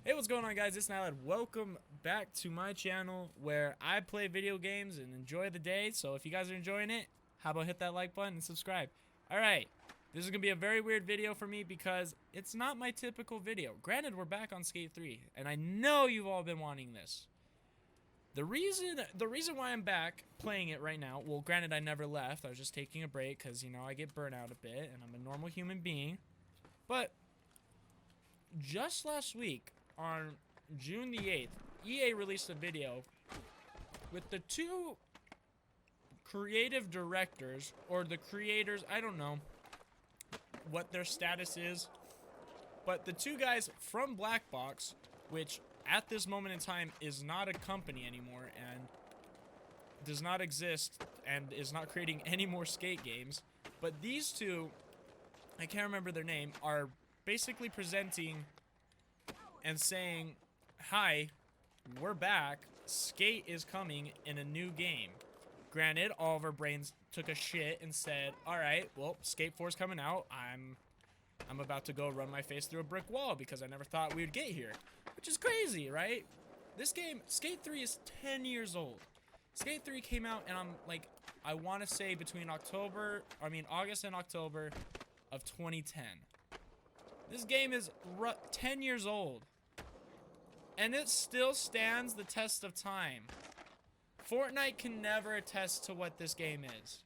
Hey, what's going on, guys? It's Nylad. Welcome back to my channel where I play video games and enjoy the day. So if you guys are enjoying it, how about hit that like button and subscribe? Alright, this is going to be a very weird video for me because it's not my typical video. Granted, we're back on Skate 3, and I know you've all been wanting this. The reason why I'm back playing it right now, well, granted, I never left. I was just taking a break because, you know, I get burnt out a bit, and I'm a normal human being. But just last week, on June the 8th, EA released a video with the two creative directors, or the creators, I don't know what their status is, but the two guys from Black Box, which at this moment in time is not a company anymore and does not exist and is not creating any more skate games, but these two, I can't remember their name, are basically presenting and saying, hi, we're back, Skate is coming in a new game. Granted, all of our brains took a shit and said, alright, well, Skate 4's coming out, I'm about to go run my face through a brick wall because I never thought we would get here. Which is crazy, right? This game, Skate 3 is 10 years old. Skate 3 came out, and I'm like, I want to say between August and October of 2010. This game is 10 years old. And it still stands the test of time. Fortnite can never attest to what this game is.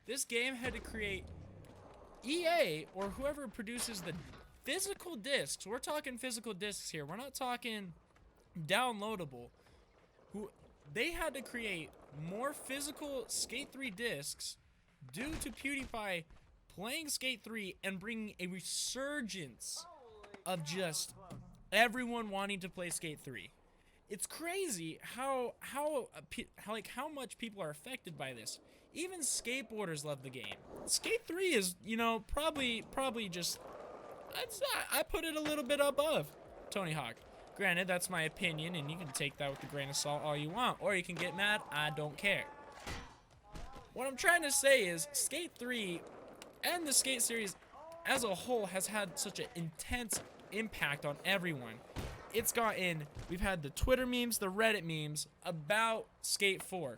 This game had to create EA, or whoever produces the physical discs. We're talking physical discs here. We're not talking downloadable. They had to create more physical Skate 3 discs due to PewDiePie playing Skate 3 and bringing a resurgence of just everyone wanting to play Skate 3. It's crazy how much people are affected by this. Even skateboarders love the game. Skate 3 is, you know, probably just, I put it a little bit above Tony Hawk. Granted, that's my opinion, and you can take that with a grain of salt all you want, or you can get mad. I don't care. What I'm trying to say is Skate 3 and the Skate series as a whole has had such an intense impact on everyone. We've had the Twitter memes, the Reddit memes about Skate 4.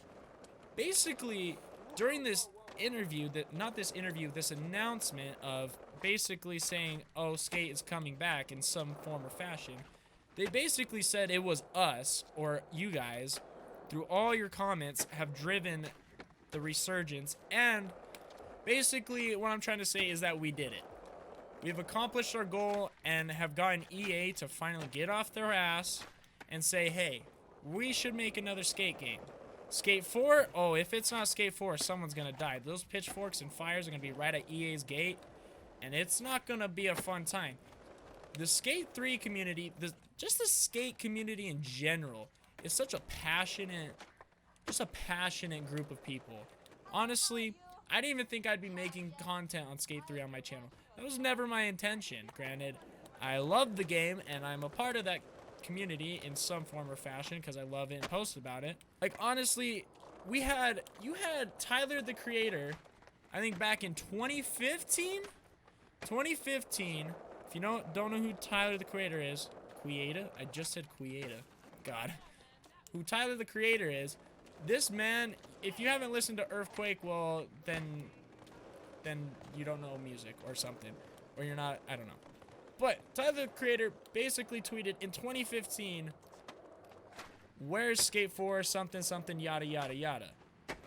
Basically, during this interview, this announcement of basically saying, oh, Skate is coming back in some form or fashion, they basically said it was us, or you guys, through all your comments, have driven the resurgence, and basically what I'm trying to say is that we did it. We've accomplished our goal and have gotten EA to finally get off their ass and say, hey, we should make another Skate game. Skate 4? Oh, if it's not Skate 4, someone's gonna die. Those pitchforks and fires are gonna be right at EA's gate, and it's not gonna be a fun time. The Skate 3 community, just the Skate community in general, is such a passionate group of people. Honestly, I didn't even think I'd be making content on Skate 3 on my channel. That was never my intention. Granted, I love the game, and I'm a part of that community in some form or fashion because I love it and post about it. Like, honestly, you had Tyler, the Creator, I think back in 2015? 2015, if you don't know who Tyler, the Creator is, Quieta? I just said Quieta. God. Who Tyler, the Creator is, this man, if you haven't listened to Earthquake, well, then you don't know music or something. Or you're not, I don't know. But Tyler, the Creator, basically tweeted in 2015, where's Skate 4, something, something, yada, yada, yada.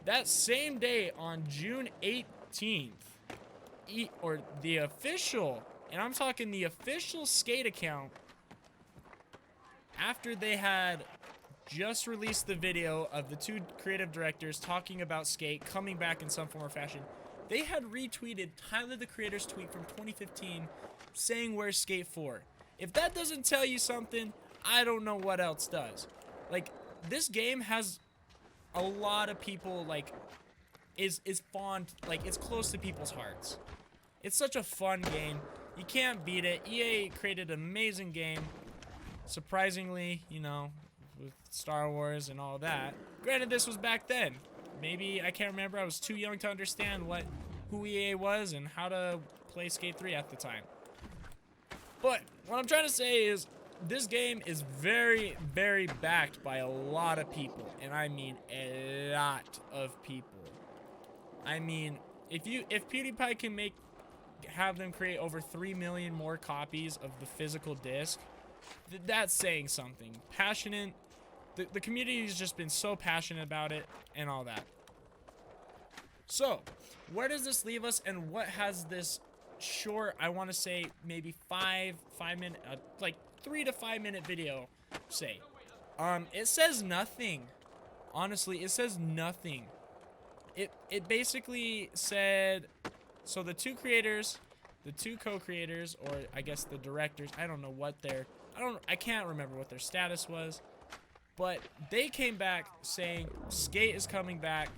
That same day, on June 18th, or the official, and I'm talking the official Skate account, after they had just released the video of the two creative directors talking about Skate coming back in some form or fashion, they had retweeted Tyler, the Creator's tweet from 2015 saying where's Skate 4. If that doesn't tell you something, I don't know what else does. Like, this game has a lot of people, like, is fond, like, it's close to people's hearts. It's such a fun game. You can't beat it. EA created an amazing game. Surprisingly, you know, with Star Wars and all that. Granted, this was back then. Maybe, I can't remember, I was too young to understand who EA was and how to play Skate 3 at the time. But what I'm trying to say is, this game is very, very backed by a lot of people, and I mean a lot of people. I mean, if PewDiePie can have them create over 3 million more copies of the physical disc, that's saying something. Passionate. The community has just been so passionate about it and all that. So, where does this leave us, and what has this short, I want to say maybe 5 minute, like 3 to 5 minute video say? It says nothing. Honestly, it says nothing. It basically said, so the two creators, the two co-creators, or I guess the directors, I don't know what I can't remember what their status was, but they came back saying Skate is coming back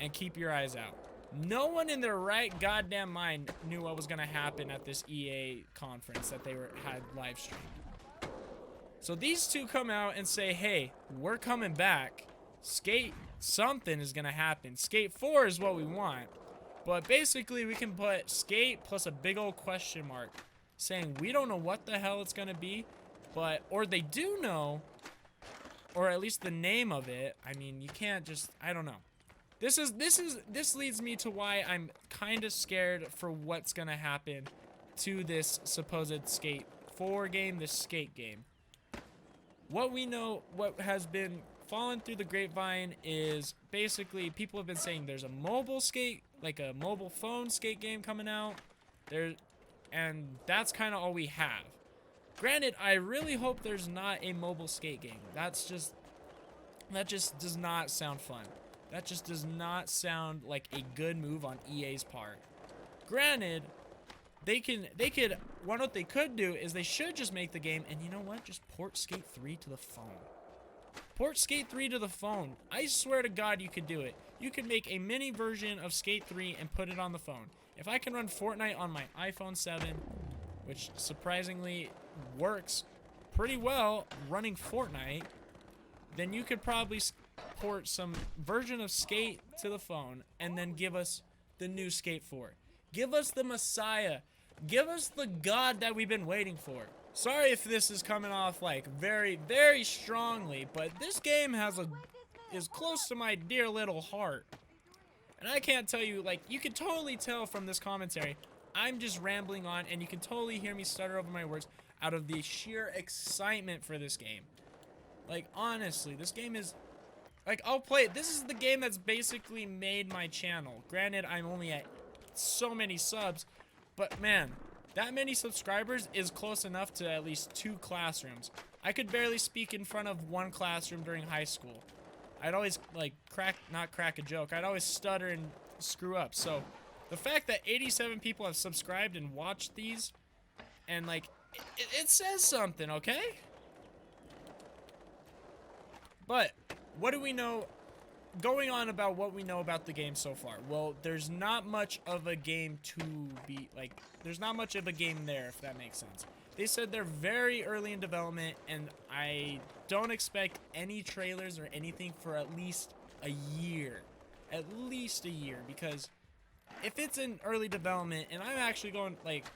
and keep your eyes out. No one in their right goddamn mind knew what was gonna happen at this EA conference that they had live streamed. So these two come out and say, hey, we're coming back. Skate, something is gonna happen. Skate 4 is what we want. But basically we can put Skate plus a big old question mark saying we don't know what the hell it's gonna be, but, or they do know, or at least the name of it. I mean, you can't just, I don't know. This leads me to why I'm kind of scared for what's gonna happen to this supposed Skate 4 game, this Skate game. What we know, what has been fallen through the grapevine is basically people have been saying there's a mobile Skate, like a mobile phone Skate game coming out. And that's kind of all we have. Granted, I really hope there's not a mobile Skate game. That just does not sound fun. That just does not sound like a good move on EA's part. Granted, what they could do is they should just make the game, and you know what? Just port Skate 3 to the phone. Port Skate 3 to the phone. I swear to God you could do it. You could make a mini version of Skate 3 and put it on the phone. If I can run Fortnite on my iPhone 7, which surprisingly works pretty well running Fortnite, then you could probably port some version of Skate to the phone and then give us the new Skate 4. Give us the Messiah. Give us the God that we've been waiting for. Sorry if this is coming off like very, very strongly, but this game is close to my dear little heart. And I can't tell you, like, you can totally tell from this commentary, I'm just rambling on, and you can totally hear me stutter over my words out of the sheer excitement for this game. Like, honestly, this game is, like, I'll play it. This is the game that's basically made my channel. Granted, I'm only at so many subs, but man, that many subscribers is close enough to at least 2 classrooms. I could barely speak in front of 1 classroom during high school. I'd always, like, not crack a joke. I'd always stutter and screw up. So, the fact that 87 people have subscribed and watched these, and, like, it says something, okay? But, what do we know? Going on about what we know about the game so far. Well, there's not much of a game there's not much of a game there, if that makes sense. They said they're very early in development, and I don't expect any trailers or anything for at least a year. At least a year, because if it's in early development, and I'm actually going, like,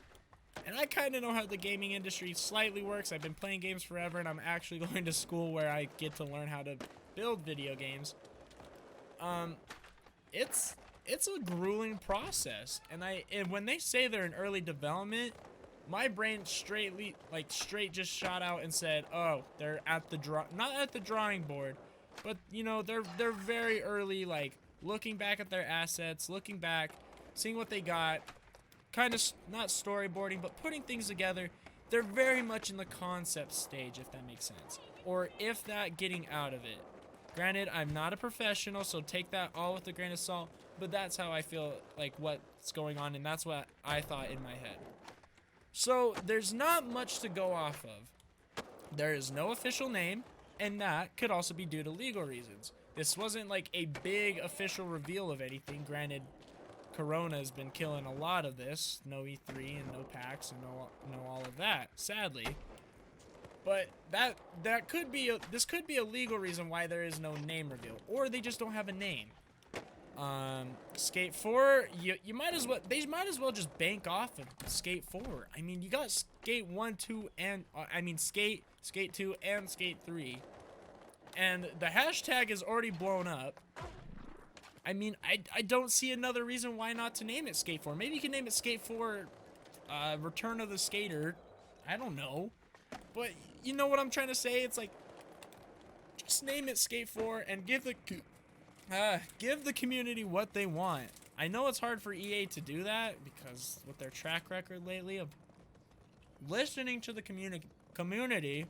and I kind of know how the gaming industry slightly works. I've been playing games forever, and I'm actually going to school where I get to learn how to build video games. It's a grueling process, and when they say they're in early development, my brain straight just shot out and said, oh, they're at the not at the drawing board, but you know, they're very early, like looking back at their assets, looking back, seeing what they got, kind of not storyboarding, but putting things together. They're very much in the concept stage, if that makes sense, or if that, getting out of it. Granted, I'm not a professional, so take that all with a grain of salt, but that's how I feel like what's going on, and that's what I thought in my head. So, there's not much to go off of. There is no official name, and that could also be due to legal reasons. This wasn't like a big official reveal of anything. Granted, Corona has been killing a lot of this. No E3 and no PAX and no all of that, sadly. But that could be this could be a legal reason why there is no name reveal, or they just don't have a name. Skate 4, you might as well, they might as well just bank off of Skate 4. I mean, you got Skate 1, 2, and, Skate 2, and Skate 3. And the hashtag is already blown up. I mean, I don't see another reason why not to name it Skate 4. Maybe you can name it Skate 4, Return of the Skater. I don't know. But, you know what I'm trying to say? It's like, just name it Skate 4 and give the community what they want. I know it's hard for EA to do that because with their track record lately of listening to the community.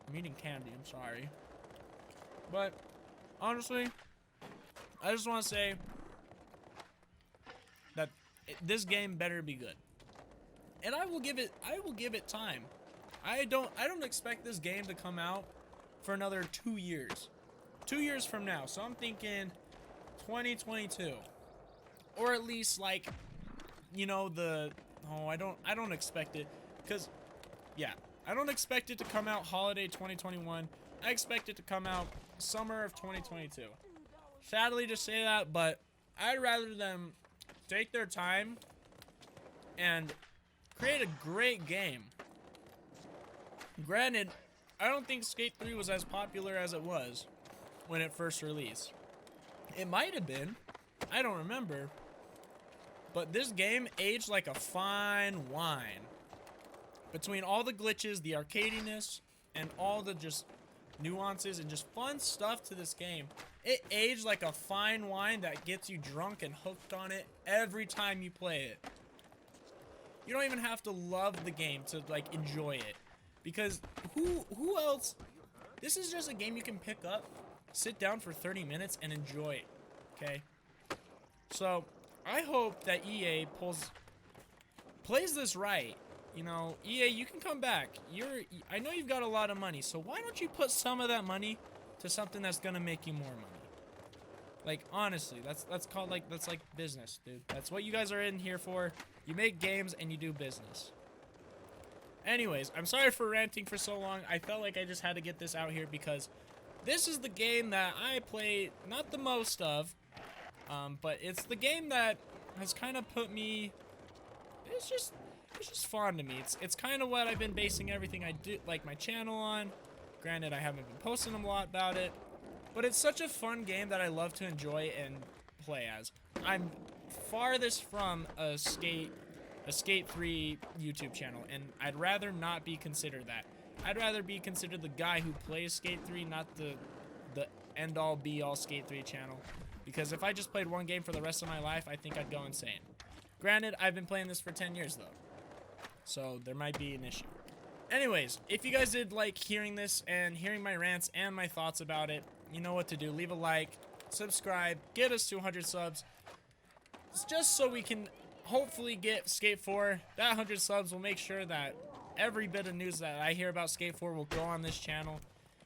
I'm eating candy, I'm sorry. But honestly, I just want to say that this game better be good. And I will give it time. I don't expect this game to come out for another 2 years. 2 years from now. So I'm thinking 2022. Or at least like, you know, I don't expect it, cuz yeah, I don't expect it to come out holiday 2021. I expect it to come out summer of 2022. Sadly to say that, but I'd rather them take their time and create a great game. Granted, I don't think Skate 3 was as popular as it was when it first released. It might have been. I don't remember. But this game aged like a fine wine. Between all the glitches, the arcadiness, and all the just nuances and just fun stuff to this game, it aged like a fine wine that gets you drunk and hooked on it every time you play it. You don't even have to love the game to like enjoy it, because who else? This is just a game you can pick up, sit down for 30 minutes and enjoy it. Okay, so I hope that EA plays this right. You know, EA, you can come back. I know you've got a lot of money, so why don't you put some of that money to something that's gonna make you more money? Like, honestly, that's like business, dude. That's what you guys are in here for. You make games and you do business. Anyways, I'm sorry for ranting for so long. I felt like I just had to get this out here because this is the game that I play not the most of, but it's the game that has kind of put me. It's just fun to me. It's kind of what I've been basing everything I do, like my channel on. Granted, I haven't been posting a lot about it, but it's such a fun game that I love to enjoy and play as. I'm farthest from a Skate 3 YouTube channel, and I'd rather not be considered that. I'd rather be considered the guy who plays Skate 3, not the end-all be-all Skate 3 channel. Because if I just played one game for the rest of my life, I think I'd go insane. Granted, I've been playing this for 10 years, though. So there might be an issue. Anyways, if you guys did like hearing this and hearing my rants and my thoughts about it, you know what to do. Leave a like, subscribe, get us 200 subs. It's just so we can hopefully get Skate 4. That 100 subs will make sure that every bit of news that I hear about Skate 4 will go on this channel.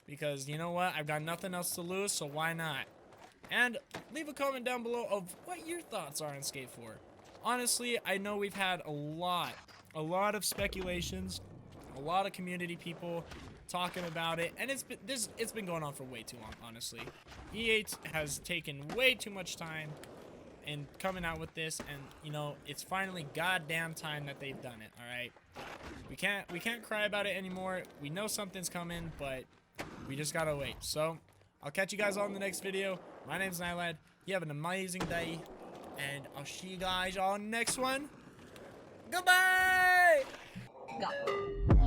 Because you know what? I've got nothing else to lose, so why not? And leave a comment down below of what your thoughts are on Skate 4. Honestly, I know we've had a lot of speculations, a lot of community people talking about it, and it's been going on for way too long, honestly. EA has taken way too much time in coming out with this, and you know, it's finally goddamn time that they've done it. All right, we can't cry about it anymore. We know something's coming, but we just gotta wait. So I'll catch you guys all in the next video. My name's Nylad. You have an amazing day, and I'll see you guys all in the next one. Goodbye! Go.